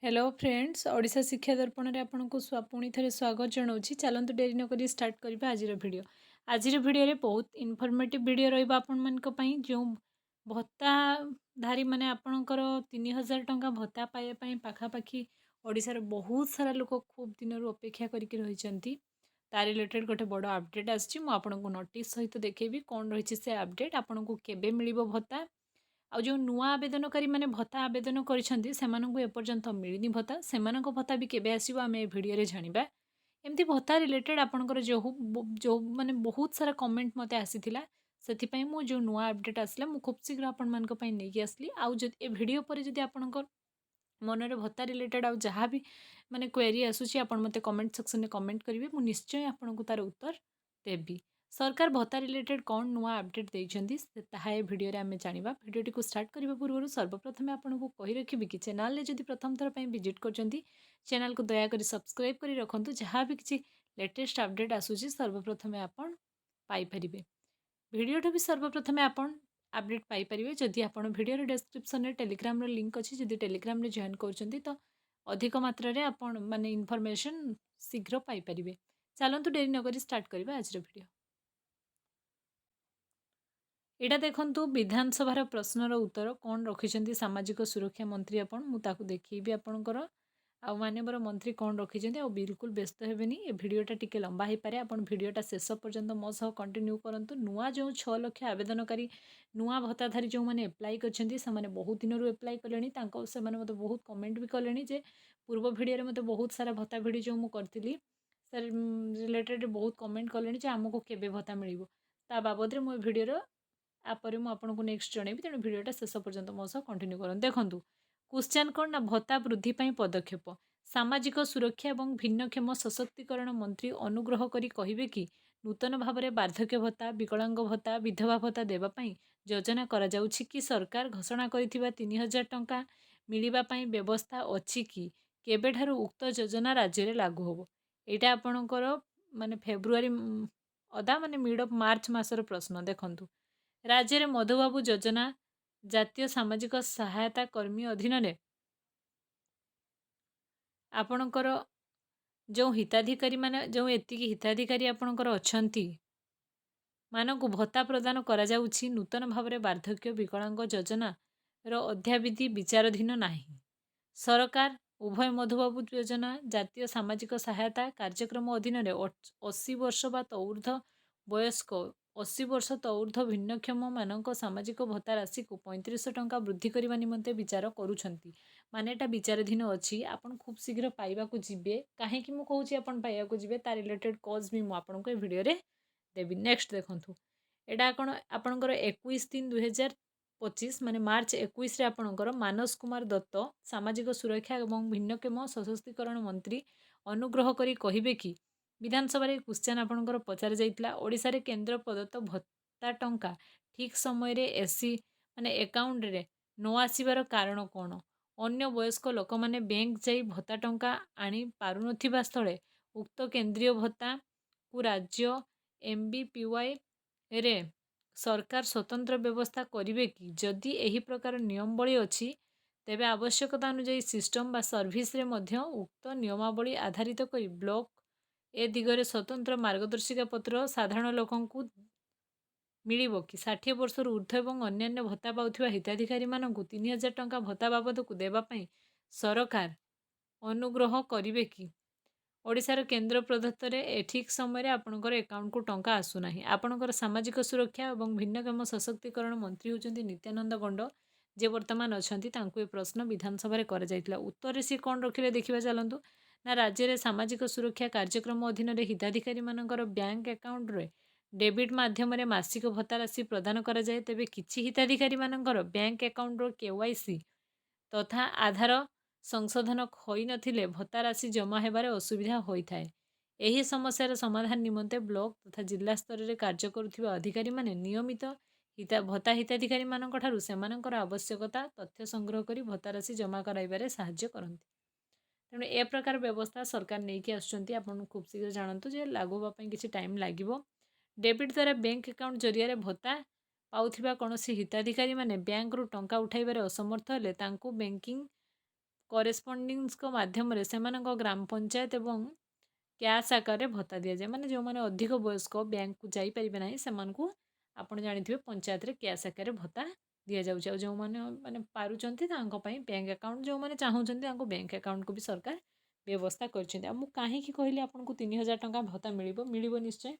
Hello friends Odisha शिक्षा दर्पण रे आपनको पुणी थे स्वागत जनाऊँगी। चलतु डेरी नक स्टार्ट करवा आज आज भिडियो बहुत इनफर्मेटिव भिडियो रही जो भत्ताधारी माने आपणकर 3000 टंका भत्ता पाइबापी पाखापाखि ओडिशार बहुत सारा लोक खूब दिन अपेक्षा करके रही तार रिलेटेड गोटे बड़ अपडेट आपको नोटिस सहित देखेबी कौन रही से अपडेट आपको केबे मिलिबो भत्ता आ जो नुआ आवेदनकारी मैंने भत्ता आवेदन करिसेंती सेमानंकु एपर्यंत मिलनी भत्ता सेमानंक भत्ता भी केबे आसीबो आमे ए भिडियो रे जानिबा। एमती भत्ता रिलेटेड आपणकर जो माने बहुत सारा कमेंट मते आसीथिला सेथिपई मु जो नुआ अपडेट आसला मु खूब शीघ्र आपण मानक पई नेकी आसली आ जदि ए भिडियो पर जदि आपणकर मनरे भत्ता रिलेटेड आ जहाँ भी माने क्वेरी आसुची आपण मते कमेंट सेक्शन में कमेंट करेंगे मु निश्चय आपनको तार उत्तर देबी। सरकार भत्ता रिलेटेड कौन नुआ अपडेट देइछंती ताहा ए भिडियो रे आमे जानिबा। भिडियोटी को स्टार्ट करबा पूर्व सर्वप्रथम आपनको कहि रखिबि कि चैनल रे जदि प्रथम थर पई विजिट करछंती चैनल को दया करी सब्सक्राइब करी रखंतु जहाँ भी किछि लेटेस्ट अपडेट आसुची सर्वप्रथम आपण पाई परिबे। भिडियोटू भी सर्वप्रथम आपण अपडेट पाई परिबे जदि आपण भिडियो रे डिस्क्रिप्शन रे टेलीग्राम रो लिंक अछि जदि टेलीग्राम रे जॉइन करछंती तो अधिक मात्रा रे आपण माने इन्फॉर्मेशन शीघ्र पाई परिबे। चलंतु डेरी नकरी स्टार्ट करबा आज रो भिडियो। एटा देखंतु विधानसभार प्रश्नर उत्तर कौन रखिछंती सामाजिक सुरक्षा मंत्री आपण मु ताकू देखिबी आपणकर आ माननीय मंत्री कौन रखिछंती आ बिल्कुल व्यस्त हेबेनी ए भिडियोटा टिके लंबा हे पारे आपण भिडियोटा शेष पर्यंत मो सह कंटिन्यू करंतु। नुआ जो 6 लाख आवेदनकारी नुआ भत्ताधारी जो माने अप्लाई करछंती से माने बहुत दिन रु अप्लाई कलेनी तांको से माने मते बहुत कमेंट भी कलेनी जे पूर्व भिडियो रे मते बहुत सारा भत्ता भिडियो जो मु करथिली सर रिलेटेड बहुत कमेंट कलेनी जे हमको केबे भत्ता मिलिबो ता बाबद रे मो भिडियो रो आपर मु आपको नेक्स्ट जनइबी तेणु भिडियोटा शेष पर्यंत मो सह कंटिन्यू करन। देखंतु क्वेश्चन कौन ना भत्ता वृद्धि पाई पदक्षेप सामाजिक सुरक्षा और भिन्नक्षम सशक्तिकरण मंत्री अनुग्रह करी कहिबे कि नूतन भाव में वार्धक्य भत्ता विकलांग भत्ता विधवा भत्ता देवाई योजना करा जाउछि कि सरकार घोषणा करिथिबा 3000 टंका मिलिबा पाई व्यवस्था अछि कि केबेठारु उक्त योजना राज्य रे लागू होबो। एटा आपणकर माने फेब्रुआरी अदा माने मिड ऑफ मार्च मासर प्रश्न। देखंतु राज्य में मधुबाबू योजना जातीय सामाजिक सहायता कर्मी अधीन में आपणकर जो हिताधिकारी माने जो एतिकी हिताधिकारी आपणकर अछंती मानकु भत्ता प्रदान करा जाउछि नूतन भाव में वार्धक्य विकलांग योजना रो अध्याविधि विचाराधीन नाही। सरकार उभय मधुबाबू योजना जातीय सामाजिक सहायता कार्यक्रम अधीन 80 वर्ष बा तौर्ध वयस्क 80 वर्ष तौर्ध भिन्नक्षम मानक सामाजिक भत्ता राशि को 3500 टंका वृद्धि करने निमंते विचार करुछंती माने एटा विचाराधीन अछि। आपण खूब शीघ्र पाइबा को जिबे काहे कि मु कहूची आपण पाइबा को जिबे ता रिलेटेड कॉज भी मु आपण को वीडियो रे देबी। नेक्स्ट देखंतु एटा कोन आपणकर 21/3/2025 माने मार्च 21 रे आपणकर मानस कुमार दत्त सामाजिक सुरक्षा और भिन्नक्षम सशक्तिकरण मंत्री अनुग्रह करी कहिबे कि विधानसभा रे क्वेश्चन आपणकर पचार जाइतला ओडिसा रे केंद्र प्रदत्त भत्ता टंका ठीक समय रे एसी माने अकाउंट रे न आसीबार कारण कोन अन्य वयस्क लोक माने बैंक जाई भत्ता टंका आनी पारु नथिबा स्थळे उक्त केंद्रीय भत्ता को राज्य एमबीपीवाई रे सरकार स्वतंत्र व्यवस्था करिवे कि जदि एही प्रकार नियमावली अछि तेबे आवश्यकता अनुसार सिस्टम बा सर्विस रे मध्य उक्त नियमावली आधारित करी ब्लॉक ए दिगरे स्वतंत्र मार्गदर्शिका पत्र साधारण लोकंकु मिलिबो कि 60 वर्ष ऊर्ध्व एवं अन्यान्य भत्ता पाउथिबा हिताधिकारी मानकु 3000 टंका भत्ता बाबद को देबा पई सरकार अनुग्रह करिवे कि ओडिशार केंद्र प्रदत्त रे ठीक समय आपणकर अकाउंट को टंका आसु नाही। आपणकर सामाजिक सुरक्षा और भिन्नक्षम सशक्तिकरण मंत्री होचंती नित्यानंद गंड जे वर्तमान अछंती तांकु ए प्रश्न विधानसभा रे कर जाइतला उत्तर सी कोन रखिले देखिबा चलंतु ना राज्य रे सामाजिक सुरक्षा कार्यक्रम अधीन रे हिताधिकारी मानकर बैंक अकाउंट रे डेबिट माध्यम रे मासिक भत्ता राशि प्रदान करा जाय तेबे किछि हिताधिकारी मानकर बैंक अकाउंट रो केवाईसी तथा आधार संशोधन होई नथिले भत्ता राशि जमा हेबारे असुविधा होइथाय। एही समस्यार समाधान निमंते ब्लॉक तथा जिला स्तर रे कार्य करुथिबा अधिकारी माने नियमित भत्ता हिताधिकारी मानक ठारू सेमानकर आवश्यकता तथ्य संग्रह करी भत्ता राशि जमा कराइबारे साहाय्य करंती। तेणु ए प्रकार व्यवस्था सरकार नहीं आसुचंती आपण खूब शीघ्र जानतु जे लागू होबा पई किछि टाइम लागिबो। डेबिट द्वारा बैंक अकाउंट जरिया रे भत्ता पाउथिबा कोनोसी हिताधिकारी माने बैंक रु टंका उठाइबारे असमर्थ हेले तांकु बैंकिंग କରେସ୍ପଣ୍ଡିଂସଙ୍କ ମାଧ୍ୟମରେ ସେମାନଙ୍କ ଗ୍ରାମ ପଞ୍ଚାୟତ ଏବଂ କ୍ୟାସ୍ ଆକାରରେ ଭତ୍ତା ଦିଆଯାଏ। ମାନେ ଯେଉଁମାନେ ଅଧିକ ବୟସ୍କ ବ୍ୟାଙ୍କକୁ ଯାଇପାରିବେ ନାହିଁ ସେମାନଙ୍କୁ ଆପଣ ଜାଣିଥିବେ ପଞ୍ଚାୟତରେ କ୍ୟାସ୍ ଆକାରରେ ଭତ୍ତା ଦିଆଯାଉଛି। ଆଉ ଯେଉଁମାନେ ମାନେ ପାରୁଛନ୍ତି ତାଙ୍କ ପାଇଁ ବ୍ୟାଙ୍କ ଆକାଉଣ୍ଟ, ଯେଉଁମାନେ ଚାହୁଁଛନ୍ତି ତାଙ୍କୁ ବ୍ୟାଙ୍କ ଆକାଉଣ୍ଟକୁ ବି ସରକାର ବ୍ୟବସ୍ଥା କରିଛନ୍ତି। ଆଉ ମୁଁ କାହିଁକି କହିଲି ଆପଣଙ୍କୁ 3000 ଟଙ୍କା ଭତ୍ତା ମିଳିବ ନିଶ୍ଚୟ।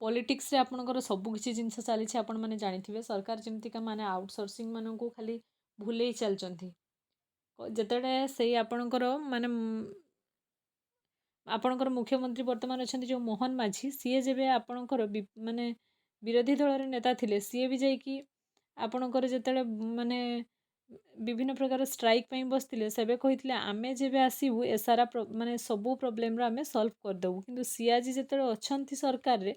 ପଲିଟିକ୍ସରେ ଆପଣଙ୍କର ସବୁ କିଛି ଜିନିଷ ଚାଲିଛି ଆପଣମାନେ ଜାଣିଥିବେ। ସରକାର ଯେମିତିକା ମାନେ ଆଉଟସୋର୍ସିଂ ମାନଙ୍କୁ ଖାଲି ଭୁଲେଇ ଚାଲିଛନ୍ତି। ଯେତେବେଳେ ସେଇ ଆପଣଙ୍କର ମୁଖ୍ୟମନ୍ତ୍ରୀ ବର୍ତ୍ତମାନ ଅଛନ୍ତି ଯେଉଁ ମୋହନ ମାଝୀ, ସିଏ ଯେବେ ଆପଣଙ୍କର ମାନେ ବିରୋଧୀ ଦଳର ନେତା ଥିଲେ, ସିଏ ବି ଯାଇକି ଆପଣଙ୍କର ଯେତେବେଳେ ମାନେ ବିଭିନ୍ନ ପ୍ରକାର ଷ୍ଟ୍ରାଇକ୍ ପାଇଁ ବସିଥିଲେ, ସେବେ କହିଥିଲେ ଆମେ ଯେବେ ଆସିବୁ ଏ ସାରା ମାନେ ସବୁ ପ୍ରୋବ୍ଲେମର ଆମେ ସଲ୍ଭ କରିଦେବୁ। କିନ୍ତୁ ସିଏ ଆଜି ଯେତେବେଳେ ଅଛନ୍ତି ସରକାରରେ,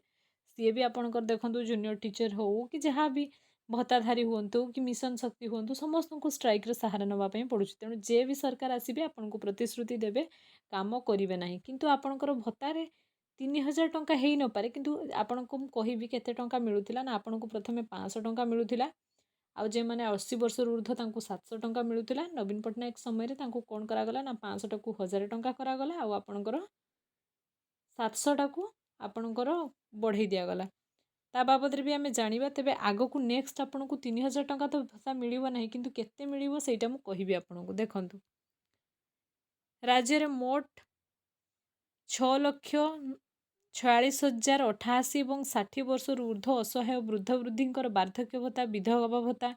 ସିଏ ବି ଆପଣଙ୍କର ଦେଖନ୍ତୁ ଜୁନିୟର ଟିଚର ହଉ କି ଯାହା ବି ଭତ୍ତାଧାରୀ ହୁଅନ୍ତୁ କି ମିଶନ ଶକ୍ତି ହୁଅନ୍ତୁ, ସମସ୍ତଙ୍କୁ ଷ୍ଟ୍ରାଇକ୍ର ସାହାରା ନେବା ପାଇଁ ପଡ଼ୁଛି। ତେଣୁ ଯେ ବି ସରକାର ଆସିବେ ଆପଣଙ୍କୁ ପ୍ରତିଶ୍ରୁତି ଦେବେ କାମ କରିବେ ନାହିଁ, କିନ୍ତୁ ଆପଣଙ୍କର ଭତ୍ତାରେ 3000 ଟଙ୍କା ହେଇନପାରେ। କିନ୍ତୁ ଆପଣଙ୍କୁ ମୁଁ କହିବି କେତେ ଟଙ୍କା ମିଳୁଥିଲା ନା, ଆପଣଙ୍କୁ ପ୍ରଥମେ 500 ଟଙ୍କା ମିଳୁଥିଲା। ଆଉ ଯେଉଁମାନେ 80 ବର୍ଷରୁ ଉର୍ଦ୍ଧ୍ୱ ତାଙ୍କୁ 700 ଟଙ୍କା ମିଳୁଥିଲା। ନବୀନ ପଟ୍ଟନାୟକ ସମୟରେ ତାଙ୍କୁ କ'ଣ କରାଗଲା ନା 500 ଟାକୁ 1000 ଟଙ୍କା କରାଗଲା, ଆଉ ଆପଣଙ୍କର 700 ଟାକୁ ଆପଣଙ୍କର ବଢ଼େଇ ଦିଆଗଲା। ତା ବାବଦରେ ବି ଆମେ ଜାଣିବା। ତେବେ ଆଗକୁ ନେକ୍ସଟ ଆପଣଙ୍କୁ 3000 ଟଙ୍କା ତ ଭତ୍ତା ମିଳିବ ନାହିଁ, କିନ୍ତୁ କେତେ ମିଳିବ ସେଇଟା ମୁଁ କହିବି ଆପଣଙ୍କୁ। ଦେଖନ୍ତୁ, ରାଜ୍ୟରେ ମୋଟ 6,46,088 ଏବଂ 60 ବର୍ଷରୁ ଉର୍ଦ୍ଧ୍ୱ ଅସହାୟ ବୃଦ୍ଧ ବୃଦ୍ଧୀଙ୍କର ବାର୍ଦ୍ଧକ୍ୟ ଭତ୍ତା, ବିଧବା ଭତ୍ତା,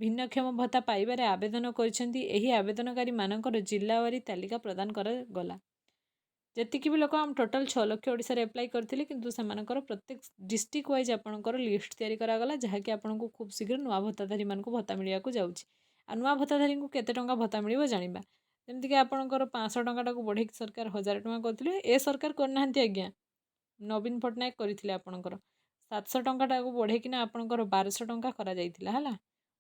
ଭିନ୍ନକ୍ଷମ ଭତ୍ତା ପାଇବାରେ ଆବେଦନ କରିଛନ୍ତି। ଏହି ଆବେଦନକାରୀମାନଙ୍କର ଜିଲ୍ଲାୱାରୀ ତାଲିକା ପ୍ରଦାନ କରାଗଲା। ଯେତିକି ବି ଲୋକ ଆମ ଟୋଟାଲ୍ 6 ଲକ୍ଷ ଓଡ଼ିଶାରେ ଆପ୍ଲାଏ କରିଥିଲେ, କିନ୍ତୁ ସେମାନଙ୍କର ପ୍ରତ୍ୟେକ ଡିଷ୍ଟ୍ରିକ୍ଟ ୱାଇଜ୍ ଆପଣଙ୍କର ଲିଷ୍ଟ ତିଆରି କରାଗଲା, ଯାହାକି ଆପଣଙ୍କୁ ଖୁବ୍ ଶୀଘ୍ର ନୂଆ ଭତ୍ତାଧାରୀମାନଙ୍କୁ ଭତ୍ତା ମିଳିବାକୁ ଯାଉଛି। ଆଉ ନୂଆ ଭତ୍ତାଧାରୀଙ୍କୁ କେତେ ଟଙ୍କା ଭତ୍ତା ମିଳିବ ଜାଣିବା। ଯେମିତିକି ଆପଣଙ୍କର 500 ଟଙ୍କାଟାକୁ ବଢ଼େଇକି ସରକାର 1000 ଟଙ୍କା କରିଥିଲେ। ଏ ସରକାର କରିନାହାନ୍ତି ଆଜ୍ଞା, ନବୀନ ପଟ୍ଟନାୟକ କରିଥିଲେ। ଆପଣଙ୍କର 700 ଟଙ୍କାଟାକୁ ବଢ଼େଇକିନା ଆପଣଙ୍କର 1200 ଟଙ୍କା କରାଯାଇଥିଲା ହେଲା।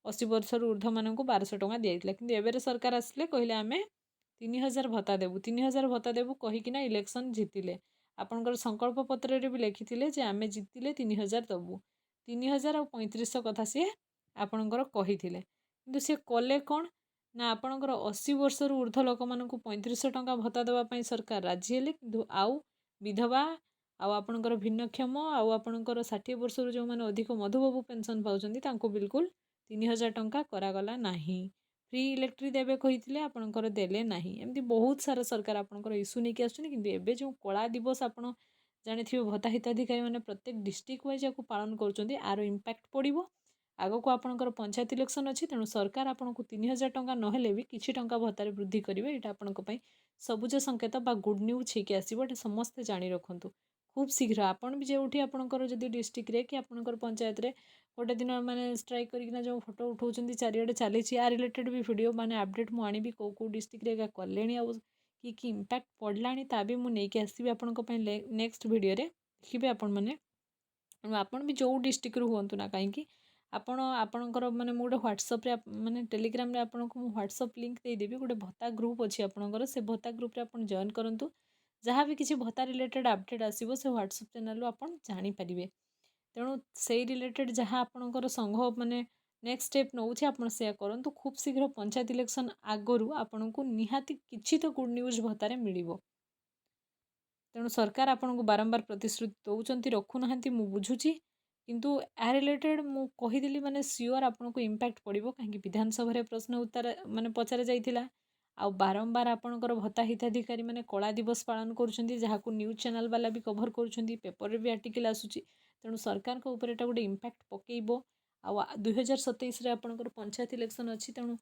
80 ବର୍ଷରୁ ଉର୍ଦ୍ଧ୍ୱମାନଙ୍କୁ 1200 ଟଙ୍କା ଦିଆଯାଇଥିଲା। କିନ୍ତୁ ଏବେର ସରକାର ଆସିଲେ କହିଲେ ଆମେ 3000 ଭତ୍ତା ଦେବୁ, 3000 ଭତ୍ତା ଦେବୁ କହିକିନା ଇଲେକ୍ସନ୍ ଜିତିଲେ। ଆପଣଙ୍କର ସଂକଳ୍ପ ପତ୍ରରେ ବି ଲେଖିଥିଲେ ଯେ ଆମେ ଜିତିଲେ 3000 ଦେବୁ। 3000 ଆଉ 3500 କଥା ସିଏ ଆପଣଙ୍କର କହିଥିଲେ। କିନ୍ତୁ ସିଏ କଲେ କ'ଣ ନା, ଆପଣଙ୍କର 80 ବର୍ଷରୁ ଉର୍ଦ୍ଧ୍ୱ ଲୋକମାନଙ୍କୁ 3500 ଟଙ୍କା ଭତ୍ତା ଦେବା ପାଇଁ ସରକାର ରାଜି ହେଲେ, କିନ୍ତୁ ଆଉ ବିଧବା ଆଉ ଆପଣଙ୍କର ଭିନ୍ନକ୍ଷମ ଆଉ ଆପଣଙ୍କର 60 ବର୍ଷରୁ ଯେଉଁମାନେ ଅଧିକ ମଧୁବାବୁ ପେନ୍ସନ୍ ପାଉଛନ୍ତି ତାଙ୍କୁ ବିଲକୁଲ 3000 ଟଙ୍କା କରାଗଲା ନାହିଁ। ଫ୍ରି ଇଲେକ୍ଟ୍ରି ଦେବେ କହିଥିଲେ, ଆପଣଙ୍କର ଦେଲେ ନାହିଁ। ଏମିତି ବହୁତ ସାରା ସରକାର ଆପଣଙ୍କର ଇସ୍ୟୁ ନେଇକି ଆସୁଛନ୍ତି। କିନ୍ତୁ ଏବେ ଯେଉଁ କଳା ଦିବସ ଆପଣ ଜାଣିଥିବେ, ଭତ୍ତା ହିତାଧିକାରୀମାନେ ପ୍ରତ୍ୟେକ ଡିଷ୍ଟ୍ରିକ୍ଟ ୱାଇଜ୍ ଆକୁ ପାଳନ କରୁଛନ୍ତି। ଆର ଇମ୍ପାକ୍ଟ ପଡ଼ିବ ଆଗକୁ। ଆପଣଙ୍କର ପଞ୍ଚାୟତ ଇଲେକ୍ସନ୍ ଅଛି, ତେଣୁ ସରକାର ଆପଣଙ୍କୁ 3000 ଟଙ୍କା ନହେଲେ ବି କିଛି ଟଙ୍କା ଭତ୍ତାରେ ବୃଦ୍ଧି କରିବେ। ଏଇଟା ଆପଣଙ୍କ ପାଇଁ ସବୁଜ ସଂକେତ ବା ଗୁଡ୍ ନ୍ୟୁଜ୍ ହେଇକି ଆସିବ। ଏଇଟା ସମସ୍ତେ ଜାଣି ରଖନ୍ତୁ। ଖୁବ୍ ଶୀଘ୍ର ଆପଣ ବି ଯେଉଁଠି ଆପଣଙ୍କର ଯଦି ଡିଷ୍ଟ୍ରିକ୍ଟରେ କି ଆପଣଙ୍କର ପଞ୍ଚାୟତରେ ଗୋଟେ ଦିନ ମାନେ ଷ୍ଟ୍ରାଇକ୍ କରିକିନା ଯେଉଁ ଫଟୋ ଉଠାଉଛନ୍ତି, ଚାରିଆଡ଼େ ଚାଲିଛି, ଆ ରିଲେଟେଡ୍ ବି ଭିଡ଼ିଓ ମାନେ ଅପଡ଼େଟ୍ ମୁଁ ଆଣିବି। କେଉଁ ଡିଷ୍ଟ୍ରିକ୍ଟରେ ଏକା କଲେଣି ଆଉ କି ଇମ୍ପାକ୍ଟ ପଡ଼ିଲାଣି ତା ବି ମୁଁ ନେଇକି ଆସିବି ଆପଣଙ୍କ ପାଇଁ ନେକ୍ସଟ ଭିଡ଼ିଓରେ। ଦେଖିବେ ଆପଣମାନେ। ତେଣୁ ଆପଣ ବି ଯେଉଁ ଡିଷ୍ଟ୍ରିକ୍ଟରୁ ହୁଅନ୍ତୁ ନା କାହିଁକି, ଆପଣ ଆପଣଙ୍କର ମାନେ ମୁଁ ଗୋଟେ ହ୍ୱାଟ୍ସଆପ୍ରେ ମାନେ ଟେଲିଗ୍ରାମରେ ଆପଣଙ୍କୁ ମୁଁ ହ୍ୱାଟ୍ସଆପ୍ ଲିଙ୍କ୍ ଦେଇଦେବି। ଗୋଟେ ଭତ୍ତା ଗ୍ରୁପ୍ ଅଛି ଆପଣଙ୍କର, ସେ ଭତ୍ତା ଗ୍ରୁପ୍ରେ ଆପଣ ଜଏନ୍ କରନ୍ତୁ। ଯାହା ବି କିଛି ଭତ୍ତା ରିଲେଟେଡ୍ ଅପଡ଼େଟ୍ ଆସିବ ସେ ହ୍ୱାଟ୍ସଆପ୍ ଚ୍ୟାନେଲରୁ ଆପଣ ଜାଣିପାରିବେ। ତେଣୁ ସେଇ ରିଲେଟେଡ୍ ଯାହା ଆପଣଙ୍କର ସଂଘ ମାନେ ନେକ୍ସଟ ଷ୍ଟେପ୍ ନେଉଛି ଆପଣ ସେୟା କରନ୍ତୁ। ଖୁବ୍ ଶୀଘ୍ର ପଞ୍ଚାୟତ ଇଲେକ୍ସନ୍ ଆଗରୁ ଆପଣଙ୍କୁ ନିହାତି କିଛି ତ ଗୁଡ୍ ନ୍ୟୁଜ୍ ଭତ୍ତାରେ ମିଳିବ। ତେଣୁ ସରକାର ଆପଣଙ୍କୁ ବାରମ୍ବାର ପ୍ରତିଶ୍ରୁତି ଦେଉଛନ୍ତି, ରଖୁନାହାନ୍ତି, ମୁଁ ବୁଝୁଛି। କିନ୍ତୁ ଏହା ରିଲେଟେଡ୍ ମୁଁ କହିଦେଲି ମାନେ ସିଓର ଆପଣଙ୍କୁ ଇମ୍ପାକ୍ଟ ପଡ଼ିବ। କାହିଁକି ବିଧାନସଭାରେ ପ୍ରଶ୍ନ ଉତ୍ତର ମାନେ ପଚରା ଯାଇଥିଲା। ଆଉ ବାରମ୍ବାର ଆପଣଙ୍କର ଭତ୍ତା ହିତାଧିକାରୀ ମାନେ କଳା ଦିବସ ପାଳନ କରୁଛନ୍ତି, ଯାହାକୁ ନ୍ୟୁଜ୍ ଚ୍ୟାନେଲ୍ ବାଲା ବି କଭର କରୁଛନ୍ତି, ପେପରରେ ବି ଆର୍ଟିକଲ ଆସୁଛି। ତେଣୁ ସରକାରଙ୍କ ଉପରେ ଏଇଟା ଗୋଟେ ଇମ୍ପାକ୍ଟ ପକେଇବ। ଆଉ 2027ରେ ଆପଣଙ୍କର ପଞ୍ଚାୟତ ଇଲେକ୍ସନ୍ ଅଛି। ତେଣୁ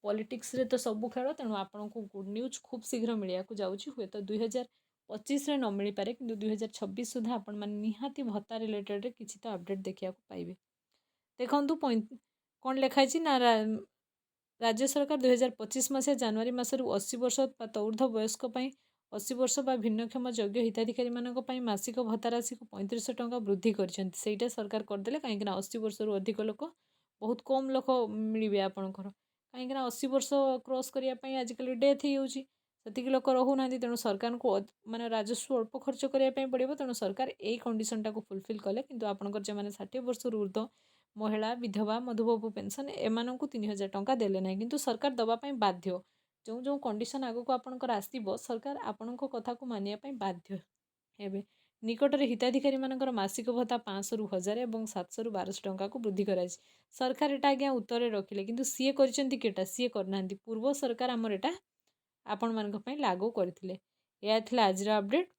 ପଲିଟିକ୍ସରେ ତ ସବୁ ଖେଳ। ତେଣୁ ଆପଣଙ୍କୁ ଗୁଡ୍ ନ୍ୟୁଜ୍ ଖୁବ୍ ଶୀଘ୍ର ମିଳିବାକୁ ଯାଉଛି। ହୁଏତ 2025ରେ ନ ମିଳିପାରେ, କିନ୍ତୁ 2026 ସୁଦ୍ଧା ଆପଣମାନେ ନିହାତି ଭତ୍ତା ରିଲେଟେଡ୍ରେ କିଛି ତ ଅପଡ଼େଟ୍ ଦେଖିବାକୁ ପାଇବେ। ଦେଖନ୍ତୁ କ'ଣ ଲେଖା ହେଇଛି ନା, ରାଜ୍ୟ ସରକାର 2025 ମସିହା ଜାନୁଆରୀ ମାସରୁ 80 ବର୍ଷ ବା ତଉର୍ଦ୍ଧ୍ୱ ବୟସ୍କ ପାଇଁ 80 ବର୍ଷ ବା ଭିନ୍ନକ୍ଷମ ଯୋଗ୍ୟ ହିତାଧିକାରୀମାନଙ୍କ ପାଇଁ ମାସିକ ଭତ୍ତା ରାଶିକୁ 3500 ଟଙ୍କା ବୃଦ୍ଧି କରିଛନ୍ତି। ସେଇଟା ସରକାର କରିଦେଲେ। କାହିଁକିନା 80 ବର୍ଷରୁ ଅଧିକ ଲୋକ, ବହୁତ କମ୍ ଲୋକ ମିଳିବେ ଆପଣଙ୍କର। କାହିଁକିନା 80 ବର୍ଷ କ୍ରସ୍ କରିବା ପାଇଁ ଆଜିକାଲି ଡେଥ୍ ହେଇଯାଉଛି, ସେତିକି ଲୋକ ରହୁନାହାନ୍ତି। ତେଣୁ ସରକାରଙ୍କୁ ମାନେ ରାଜସ୍ୱ ଅଳ୍ପ ଖର୍ଚ୍ଚ କରିବା ପାଇଁ ପଡ଼ିବ। ତେଣୁ ସରକାର ଏଇ କଣ୍ଡିସନଟାକୁ ଫୁଲଫିଲ୍ କଲେ। କିନ୍ତୁ ଆପଣଙ୍କର ଯେଉଁମାନେ 60 ବର୍ଷରୁ ଉର୍ଦ୍ଧ୍ୱ ମହିଳା, ବିଧବା, ମଧୁବାବୁ ପେନ୍ସନ୍, ଏମାନଙ୍କୁ 3000 ଟଙ୍କା ଦେଲେ ନାହିଁ। କିନ୍ତୁ ସରକାର ଦେବା ପାଇଁ ବାଧ୍ୟ। ଯେଉଁ ଯେଉଁ କଣ୍ଡିସନ୍ ଆଗକୁ ଆପଣଙ୍କର ଆସିବ ସରକାର ଆପଣଙ୍କ କଥାକୁ ମାନିବା ପାଇଁ ବାଧ୍ୟ ହେବେ। ନିକଟରେ ହିତାଧିକାରୀମାନଙ୍କର ମାସିକ ଭତ୍ତା 500ରୁ 1000 ଏବଂ 700ରୁ 1200 ଟଙ୍କାକୁ ବୃଦ୍ଧି କରାଯାଇଛି। ସରକାର ଏଟା ଆଜ୍ଞା ଉତ୍ତରରେ ରଖିଲେ, କିନ୍ତୁ ସିଏ କରିଛନ୍ତି କି ଏଟା? ସିଏ କରିନାହାନ୍ତି। ପୂର୍ବ ସରକାର ଆମର ଏଟା ଆପଣମାନଙ୍କ ପାଇଁ ଲାଗୁ କରିଥିଲେ। ଏହା ଥିଲା ଆଜିର ଅପଡେଟ୍।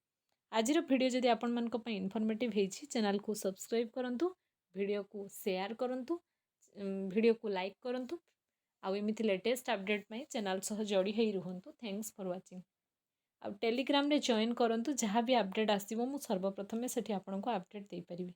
ଆଜିର ଭିଡ଼ିଓ ଯଦି ଆପଣମାନଙ୍କ ପାଇଁ ଇନଫର୍ମେଟିଭ୍ ହେଇଛି, ଚ୍ୟାନେଲକୁ ସବସ୍କ୍ରାଇବ୍ କରନ୍ତୁ, ଭିଡ଼ିଓକୁ ସେୟାର କରନ୍ତୁ, ଭିଡ଼ିଓକୁ ଲାଇକ୍ କରନ୍ତୁ। ଆଉ ଏମିତି ଲେଟେଷ୍ଟ ଅପଡେଟ୍ ପାଇଁ ଚ୍ୟାନେଲ ସହ ଯୋଡ଼ି ହେଇ ରୁହନ୍ତୁ। Thanks for watching. ଆଉ ଟେଲିଗ୍ରାମରେ ଜଏନ୍ କରନ୍ତୁ, ଯାହା ବି ଅପଡେଟ୍ ଆସିବ ମୁଁ ସର୍ବପ୍ରଥମେ ସେଠି ଆପଣଙ୍କୁ ଅପଡେଟ୍ ଦେଇପାରିବି।